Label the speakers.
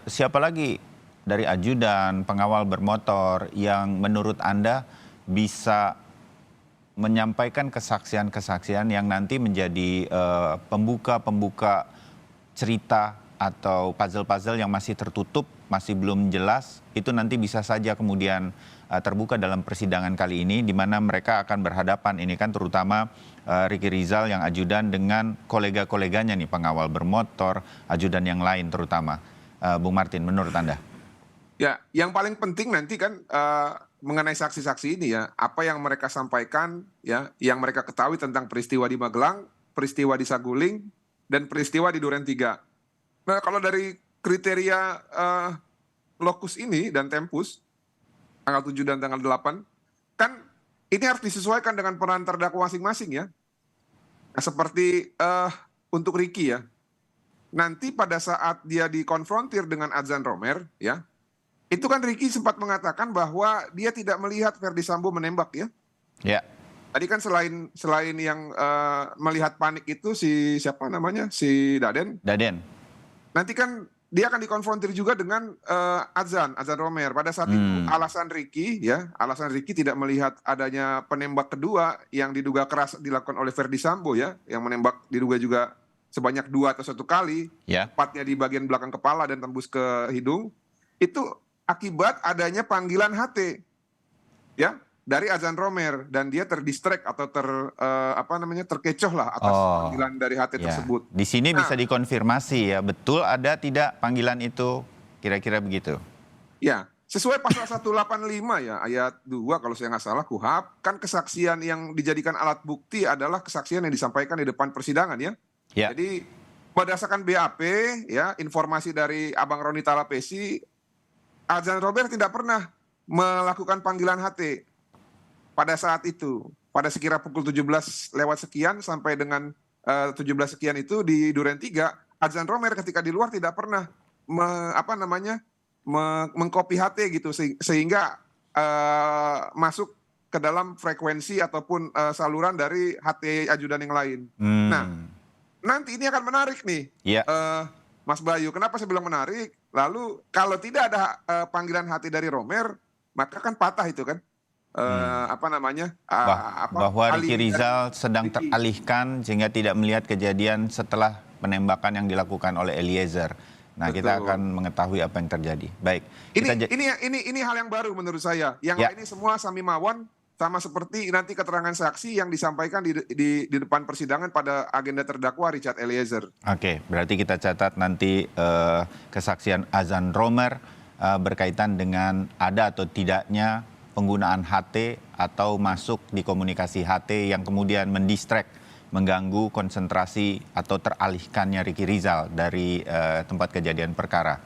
Speaker 1: siapa lagi dari ajudan, pengawal bermotor yang menurut Anda bisa menyampaikan kesaksian-kesaksian yang nanti menjadi pembuka cerita atau puzzle-puzzle yang masih tertutup, masih belum jelas, itu nanti bisa saja kemudian terbuka dalam persidangan kali ini, di mana mereka akan berhadapan, ini kan terutama Ricky Rizal yang ajudan dengan kolega-koleganya nih, pengawal bermotor, ajudan yang lain terutama. Bung Martin, menurut Anda?
Speaker 2: Ya, yang paling penting nanti kan mengenai saksi-saksi ini ya, apa yang mereka sampaikan ya, yang mereka ketahui tentang peristiwa di Magelang, peristiwa di Saguling, dan peristiwa di Duren 3. Nah, kalau dari kriteria lokus ini dan tempus, tanggal 7 dan tanggal 8, kan ini harus disesuaikan dengan peran terdakwa masing-masing ya. Nah, seperti untuk Ricky ya, nanti pada saat dia dikonfrontir dengan Adzan Romer ya, itu kan Ricky sempat mengatakan bahwa dia tidak melihat Ferdy Sambo menembak ya.
Speaker 1: Ya.
Speaker 2: Tadi kan selain yang melihat panik itu si siapa namanya, si Daden. Nanti kan dia akan dikonfrontir juga dengan Adzan Romer. Pada saat itu alasan Ricky tidak melihat adanya penembak kedua yang diduga keras dilakukan oleh Ferdy Sambo ya, yang menembak diduga juga sebanyak 2 atau 1 kali, tepatnya di bagian belakang kepala dan tembus ke hidung. Itu akibat adanya panggilan HT ya dari Adzan Romer, dan dia terdistract atau terkecoh lah atas panggilan dari HT tersebut.
Speaker 1: Di sini bisa dikonfirmasi ya, betul ada tidak panggilan itu, kira-kira begitu.
Speaker 2: Ya, sesuai pasal 185 ya, ayat 2 kalau saya nggak salah KUHP, kan kesaksian yang dijadikan alat bukti adalah kesaksian yang disampaikan di depan persidangan ya. Jadi berdasarkan BAP ya, informasi dari Abang Roni Talapesi, Adzan Romer tidak pernah melakukan panggilan HT pada saat itu. Pada sekira pukul 17 lewat sekian sampai dengan 17 sekian itu di Duren 3, Adzan Romer ketika di luar tidak pernah mengcopy HT gitu, sehingga masuk ke dalam frekuensi ataupun saluran dari HT ajudan yang lain. Nah, nanti ini akan menarik nih, Mas Bayu. Kenapa saya bilang menarik? Lalu kalau tidak ada panggilan HT dari Romer, maka kan patah itu kan.
Speaker 1: Bahwa Ricky Rizal sedang teralihkan sehingga tidak melihat kejadian setelah penembakan yang dilakukan oleh Eliezer. Nah, kita akan mengetahui apa yang terjadi. Baik.
Speaker 2: Ini hal yang baru menurut saya. Yang lainnya semua sami mawon, sama seperti nanti keterangan saksi yang disampaikan di depan persidangan pada agenda terdakwa Richard Eliezer.
Speaker 1: Oke, berarti kita catat nanti kesaksian Adzan Romer berkaitan dengan ada atau tidaknya penggunaan HT atau masuk di komunikasi HT yang kemudian mendistract, mengganggu konsentrasi atau teralihkannya Ricky Rizal dari tempat kejadian perkara.